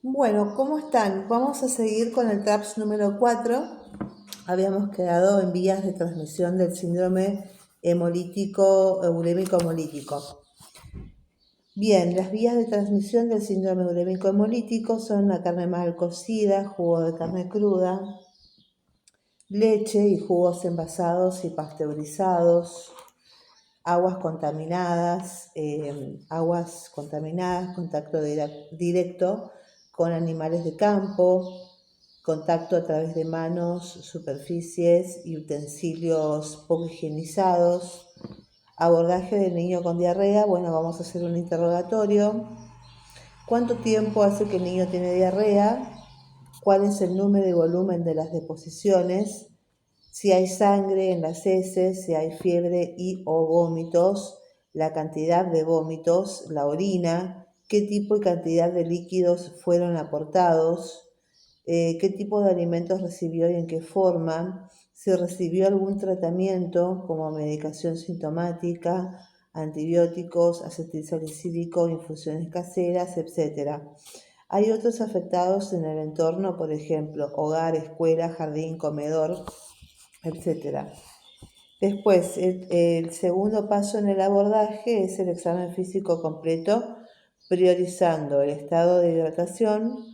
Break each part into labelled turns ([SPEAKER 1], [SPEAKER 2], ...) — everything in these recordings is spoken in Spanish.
[SPEAKER 1] Bueno, ¿cómo están? Vamos a seguir con el TRAPS número 4. Habíamos quedado en vías de transmisión del síndrome hemolítico, urémico hemolítico. Bien, las vías de transmisión del síndrome urémico hemolítico son la carne mal cocida, jugo de carne cruda, leche y jugos envasados y pasteurizados, aguas contaminadas, contacto directo con animales de campo, contacto a través de manos, superficies y utensilios poco higienizados, abordaje del niño con diarrea. Bueno, vamos a hacer un interrogatorio. ¿Cuánto tiempo hace que el niño tiene diarrea? ¿Cuál es el número y volumen de las deposiciones? Si hay sangre en las heces, si hay fiebre y o vómitos, la cantidad de vómitos, la orina, qué tipo y cantidad de líquidos fueron aportados, qué tipo de alimentos recibió y en qué forma, si recibió algún tratamiento como medicación sintomática, antibióticos, acetilsalicílico, infusiones caseras, etc. Hay otros afectados en el entorno, por ejemplo, hogar, escuela, jardín, comedor, etc. Después, el segundo paso en el abordaje es el examen físico completo, priorizando el estado de hidratación,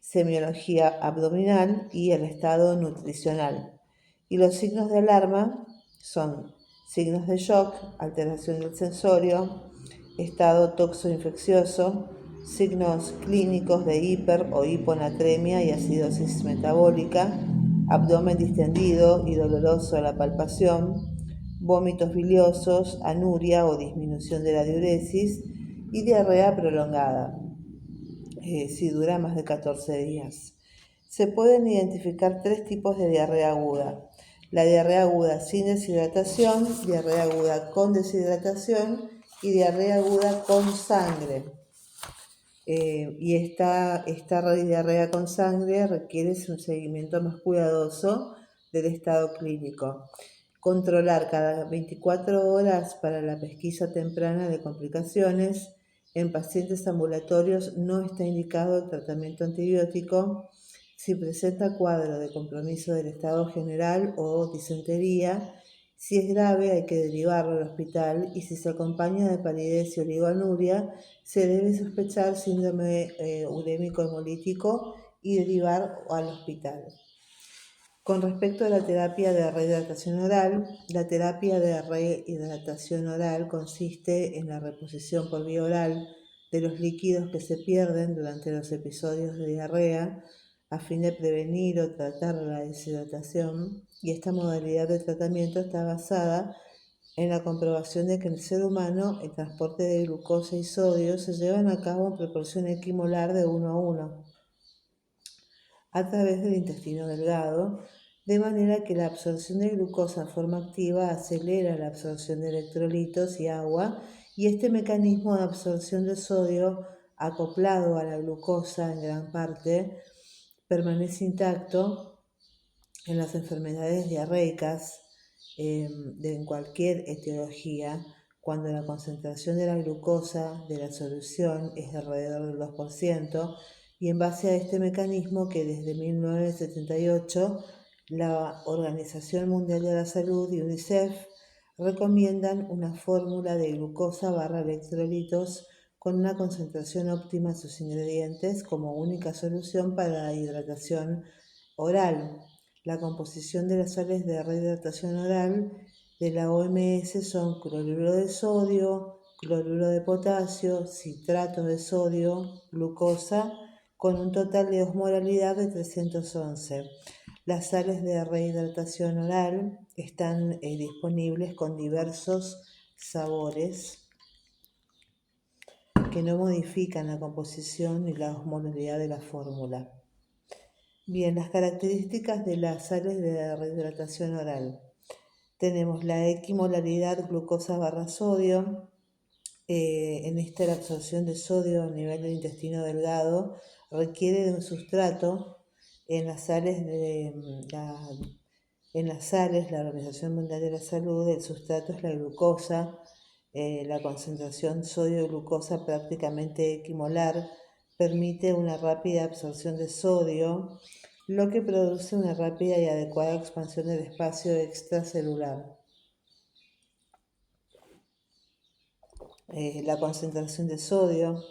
[SPEAKER 1] semiología abdominal y el estado nutricional. Y los signos de alarma son signos de shock, alteración del sensorio, estado toxoinfeccioso, signos clínicos de hiper o hiponatremia y acidosis metabólica, abdomen distendido y doloroso a la palpación, vómitos biliosos, anuria o disminución de la diuresis y diarrea prolongada, si dura más de 14 días. Se pueden identificar tres tipos de diarrea aguda. La diarrea aguda sin deshidratación, diarrea aguda con deshidratación y diarrea aguda con sangre. Y esta diarrea con sangre requiere un seguimiento más cuidadoso del estado clínico. Controlar cada 24 horas para la pesquisa temprana de complicaciones. En pacientes ambulatorios no está indicado el tratamiento antibiótico. Si presenta cuadro de compromiso del estado general o disentería, si es grave hay que derivarlo al hospital y si se acompaña de palidez y oligoanuria, se debe sospechar síndrome urémico hemolítico y derivar al hospital. Con respecto a la terapia de rehidratación oral, la terapia de rehidratación oral consiste en la reposición por vía oral de los líquidos que se pierden durante los episodios de diarrea a fin de prevenir o tratar la deshidratación, y esta modalidad de tratamiento está basada en la comprobación de que en el ser humano el transporte de glucosa y sodio se llevan a cabo en proporción equimolar de 1 a 1 a través del intestino delgado, de manera que la absorción de glucosa en forma activa acelera la absorción de electrolitos y agua, y este mecanismo de absorción de sodio acoplado a la glucosa en gran parte permanece intacto en las enfermedades diarreicas en cualquier etiología, cuando la concentración de la glucosa de la solución es de alrededor del 2%, y en base a este mecanismo que desde 1978 la Organización Mundial de la Salud y UNICEF recomiendan una fórmula de glucosa barra electrolitos con una concentración óptima de sus ingredientes como única solución para la hidratación oral. La composición de las sales de rehidratación oral de la OMS son cloruro de sodio, cloruro de potasio, citrato de sodio, glucosa, con un total de osmolaridad de 311. Las sales de rehidratación oral están disponibles con diversos sabores que no modifican la composición ni la osmolaridad de la fórmula. Bien, las características de las sales de rehidratación oral. Tenemos la equimolaridad glucosa barra sodio. En esta la absorción de sodio a nivel del intestino delgado requiere de un sustrato. En las sales, la Organización Mundial de la Salud, el sustrato es la glucosa, la concentración sodio-glucosa prácticamente equimolar, permite una rápida absorción de sodio, lo que produce una rápida y adecuada expansión del espacio extracelular. La concentración de sodio.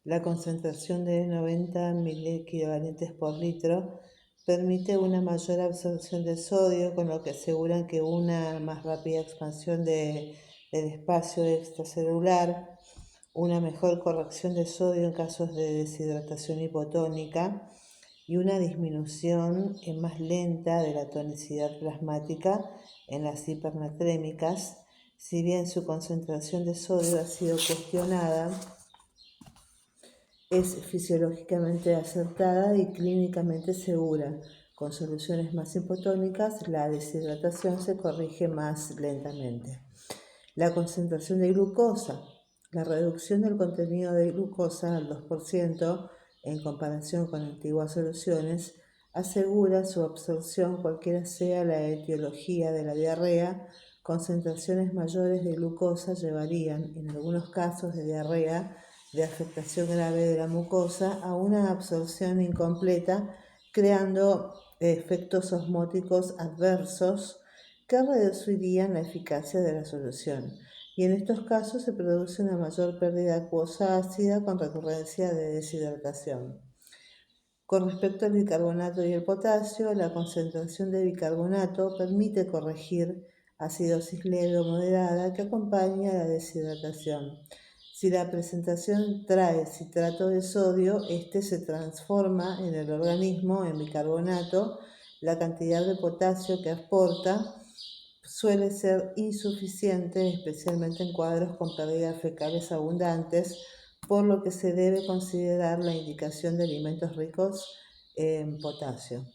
[SPEAKER 1] La concentración de 90 mg por litro permite una mayor absorción de sodio, con lo que aseguran que una más rápida expansión del espacio extracelular, una mejor corrección de sodio en casos de deshidratación hipotónica y una disminución más lenta de la tonicidad plasmática en las hipernatrémicas. Si bien su concentración de sodio ha sido cuestionada, es fisiológicamente acertada y clínicamente segura. Con soluciones más hipotónicas, la deshidratación se corrige más lentamente. La concentración de glucosa. La reducción del contenido de glucosa al 2% en comparación con antiguas soluciones asegura su absorción cualquiera sea la etiología de la diarrea. Concentraciones mayores de glucosa llevarían, en algunos casos de diarrea de afectación grave de la mucosa, a una absorción incompleta, creando efectos osmóticos adversos que reducirían la eficacia de la solución. Y en estos casos se produce una mayor pérdida acuosa ácida con recurrencia de deshidratación. Con respecto al bicarbonato y el potasio, la concentración de bicarbonato permite corregir acidosis leve o moderada que acompaña a la deshidratación. Si la presentación trae citrato de sodio, este se transforma en el organismo en bicarbonato. La cantidad de potasio que aporta suele ser insuficiente, especialmente en cuadros con pérdidas fecales abundantes, por lo que se debe considerar la indicación de alimentos ricos en potasio.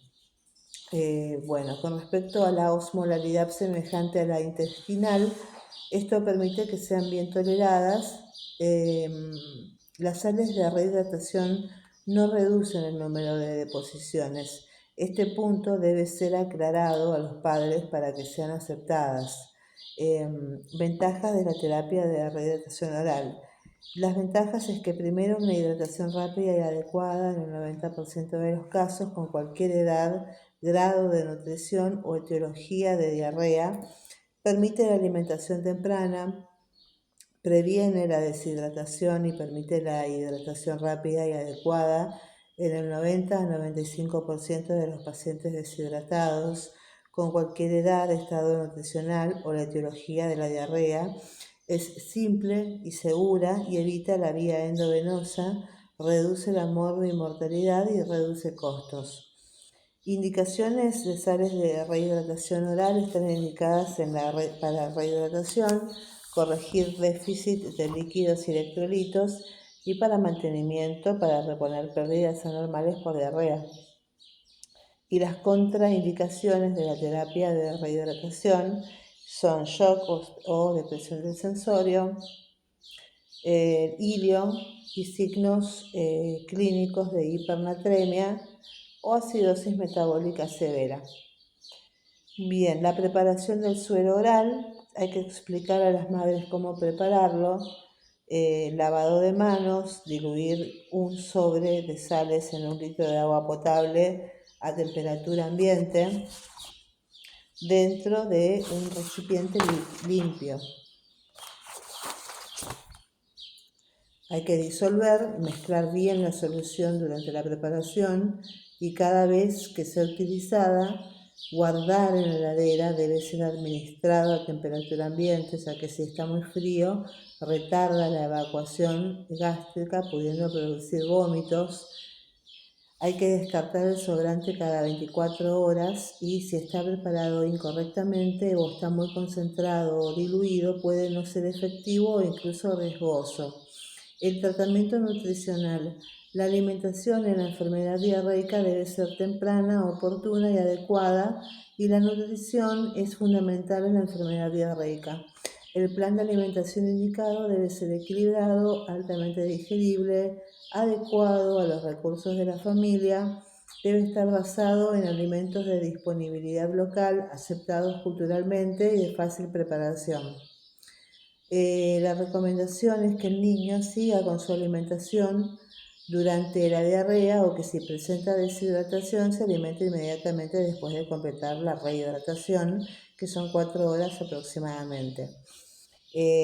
[SPEAKER 1] Con respecto a la osmolaridad semejante a la intestinal, esto permite que sean bien toleradas. Las sales de rehidratación no reducen el número de deposiciones. Este punto debe ser aclarado a los padres para que sean aceptadas. Ventajas de la terapia de rehidratación oral. Las ventajas es que primero una hidratación rápida y adecuada en el 90% de los casos con cualquier edad, grado de nutrición o etiología de diarrea, permite la alimentación temprana, previene la deshidratación y permite la hidratación rápida y adecuada en el 90 a 95% de los pacientes deshidratados con cualquier edad, estado nutricional o la etiología de la diarrea. Es simple y segura y evita la vía endovenosa, reduce la mortalidad y reduce costos. Indicaciones de sales de rehidratación oral están indicadas para rehidratación, corregir déficit de líquidos y electrolitos y para mantenimiento para reponer pérdidas anormales por diarrea. Y las contraindicaciones de la terapia de rehidratación son shock o depresión del sensorio, hilio y signos clínicos de hipernatremia o acidosis metabólica severa. Bien, la preparación del suero oral, hay que explicar a las madres cómo prepararlo. Lavado de manos, diluir un sobre de sales en 1 litro de agua potable a temperatura ambiente dentro de un recipiente limpio. Hay que disolver, mezclar bien la solución durante la preparación y cada vez que sea utilizada, guardar en la heladera. Debe ser administrado a temperatura ambiente, ya que si está muy frío, retarda la evacuación gástrica, pudiendo producir vómitos. Hay que descartar el sobrante cada 24 horas y si está preparado incorrectamente o está muy concentrado o diluido, puede no ser efectivo o incluso riesgoso. El tratamiento nutricional. La alimentación en la enfermedad diarreica debe ser temprana, oportuna y adecuada, y la nutrición es fundamental en la enfermedad diarreica. El plan de alimentación indicado debe ser equilibrado, altamente digerible, adecuado a los recursos de la familia, debe estar basado en alimentos de disponibilidad local, aceptados culturalmente y de fácil preparación. La recomendación es que el niño siga con su alimentación durante la diarrea o que si presenta deshidratación se alimenta inmediatamente después de completar la rehidratación, que son 4 horas aproximadamente.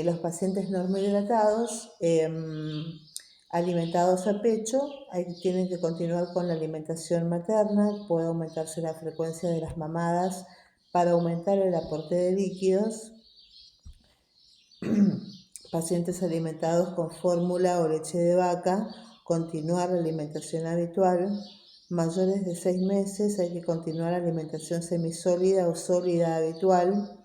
[SPEAKER 1] Los pacientes normohidratados alimentados a pecho tienen que continuar con la alimentación materna, puede aumentarse la frecuencia de las mamadas para aumentar el aporte de líquidos. Pacientes alimentados con fórmula o leche de vaca, continuar la alimentación habitual. Mayores de 6 meses hay que continuar la alimentación semisólida o sólida habitual.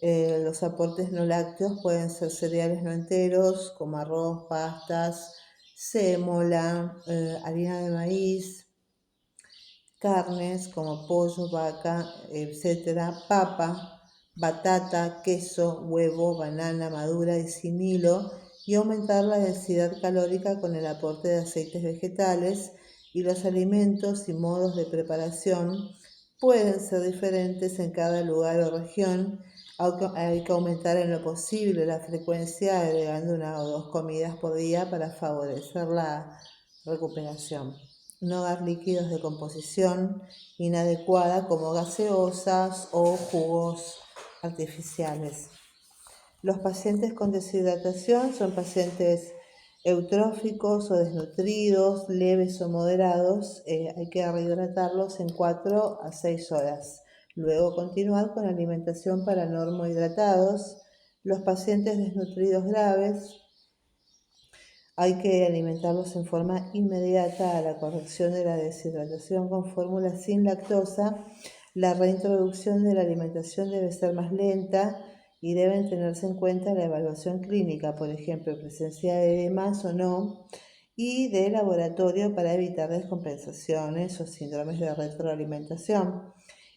[SPEAKER 1] Los aportes no lácteos pueden ser cereales no enteros como arroz, pastas, sémola, harina de maíz, carnes como pollo, vaca, etc., papa, batata, queso, huevo, banana madura y sin hilo, y aumentar la densidad calórica con el aporte de aceites vegetales, y los alimentos y modos de preparación pueden ser diferentes en cada lugar o región. Hay que aumentar en lo posible la frecuencia agregando 1 o 2 comidas por día para favorecer la recuperación. No dar líquidos de composición inadecuada como gaseosas o jugos artificiales. Los pacientes con deshidratación son pacientes eutróficos o desnutridos, leves o moderados. Hay que rehidratarlos en 4 a 6 horas. Luego continuar con alimentación para normohidratados. Los pacientes desnutridos graves hay que alimentarlos en forma inmediata a la corrección de la deshidratación con fórmula sin lactosa. La reintroducción de la alimentación debe ser más lenta y deben tenerse en cuenta la evaluación clínica, por ejemplo, presencia de edemas o no, y de laboratorio para evitar descompensaciones o síndromes de retroalimentación.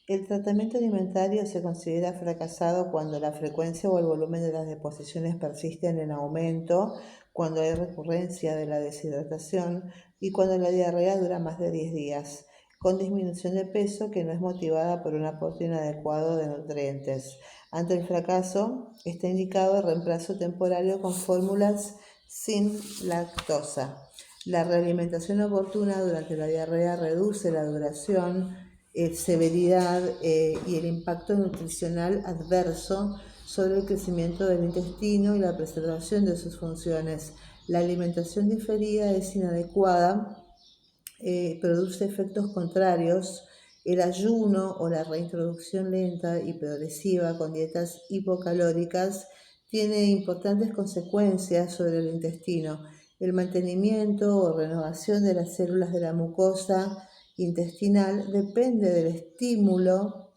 [SPEAKER 1] El tratamiento alimentario se considera fracasado cuando la frecuencia o el volumen de las deposiciones persisten en aumento, cuando hay recurrencia de la deshidratación y cuando la diarrea dura más de 10 días, con disminución de peso que no es motivada por un aporte inadecuado de nutrientes. Ante el fracaso, está indicado el reemplazo temporario con fórmulas sin lactosa. La realimentación oportuna durante la diarrea reduce la duración, severidad y el impacto nutricional adverso sobre el crecimiento del intestino y la preservación de sus funciones. La alimentación diferida es inadecuada, produce efectos contrarios. El ayuno o la reintroducción lenta y progresiva con dietas hipocalóricas tiene importantes consecuencias sobre el intestino. El mantenimiento o renovación de las células de la mucosa intestinal depende del estímulo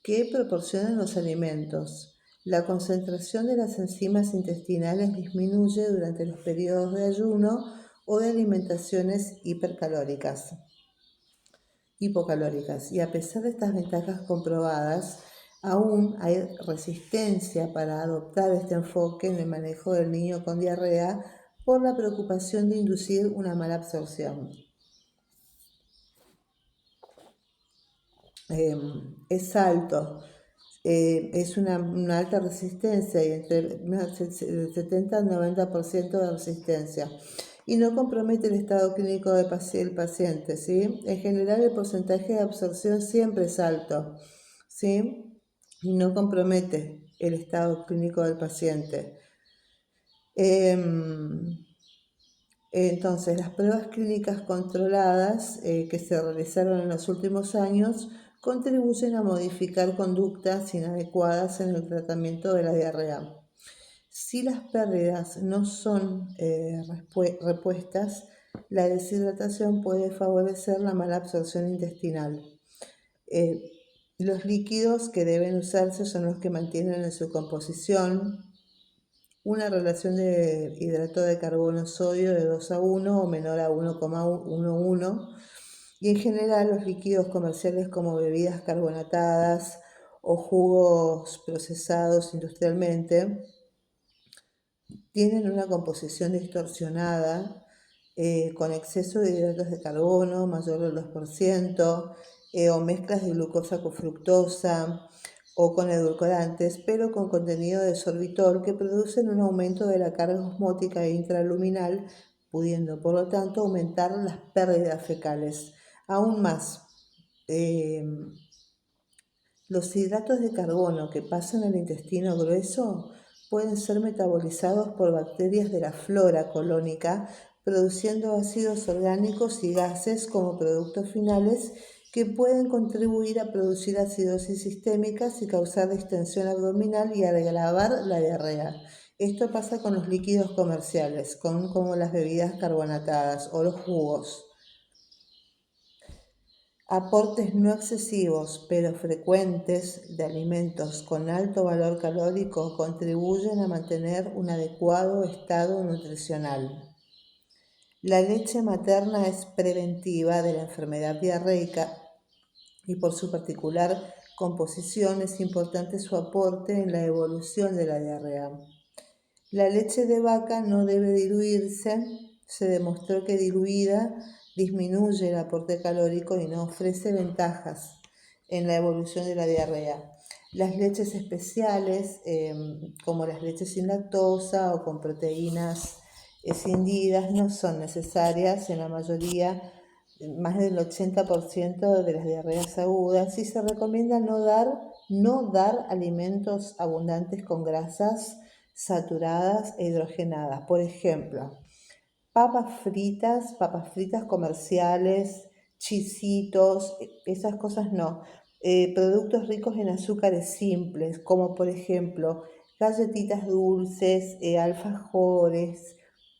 [SPEAKER 1] que proporcionan los alimentos. La concentración de las enzimas intestinales disminuye durante los periodos de ayuno o de alimentaciones hipocalóricas. Y a pesar de estas ventajas comprobadas, aún hay resistencia para adoptar este enfoque en el manejo del niño con diarrea por la preocupación de inducir una mala absorción. Es alto, es una alta resistencia y entre el 70 al 90% de resistencia, y no compromete el estado clínico del paciente, ¿sí? En general el porcentaje de absorción siempre es alto, ¿sí? Y no compromete el estado clínico del paciente. Entonces, las pruebas clínicas controladas que se realizaron en los últimos años contribuyen a modificar conductas inadecuadas en el tratamiento de la diarrea. Si las pérdidas no son repuestas, la deshidratación puede favorecer la mala absorción intestinal. Los líquidos que deben usarse son los que mantienen en su composición una relación de hidrato de carbono-sodio de 2 a 1 o menor a 1,11, y en general los líquidos comerciales como bebidas carbonatadas o jugos procesados industrialmente tienen una composición distorsionada con exceso de hidratos de carbono mayor del 2%, o mezclas de glucosa con fructosa o con edulcorantes, pero con contenido de sorbitol, que producen un aumento de la carga osmótica intraluminal pudiendo por lo tanto aumentar las pérdidas fecales. Aún más, los hidratos de carbono que pasan al intestino grueso pueden ser metabolizados por bacterias de la flora colónica, produciendo ácidos orgánicos y gases como productos finales que pueden contribuir a producir acidosis sistémicas y causar distensión abdominal y agravar la diarrea. Esto pasa con los líquidos comerciales, como las bebidas carbonatadas o los jugos. Aportes no excesivos pero frecuentes de alimentos con alto valor calórico contribuyen a mantener un adecuado estado nutricional. La leche materna es preventiva de la enfermedad diarreica y por su particular composición es importante su aporte en la evolución de la diarrea. La leche de vaca no debe diluirse. Se demostró que diluida disminuye el aporte calórico y no ofrece ventajas en la evolución de la diarrea. Las leches especiales, como las leches sin lactosa o con proteínas escindidas, no son necesarias en la mayoría, más del 80% de las diarreas agudas, y se recomienda no dar alimentos abundantes con grasas saturadas e hidrogenadas. Por ejemplo, papas fritas comerciales, chisitos, esas cosas no. Productos ricos en azúcares simples, como por ejemplo galletitas dulces, alfajores,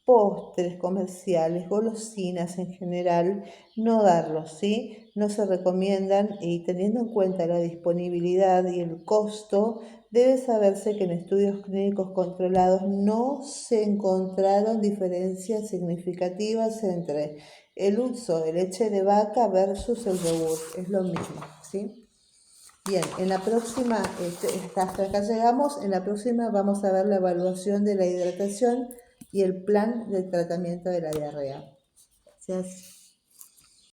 [SPEAKER 1] postres comerciales, golosinas en general, no darlos, ¿sí? No se recomiendan, y teniendo en cuenta la disponibilidad y el costo, debe saberse que en estudios clínicos controlados no se encontraron diferencias significativas entre el uso de leche de vaca versus el yogur. Es lo mismo, ¿sí? Bien, en la próxima, hasta acá llegamos. En la próxima vamos a ver la evaluación de la hidratación y el plan del tratamiento de la diarrea. Gracias.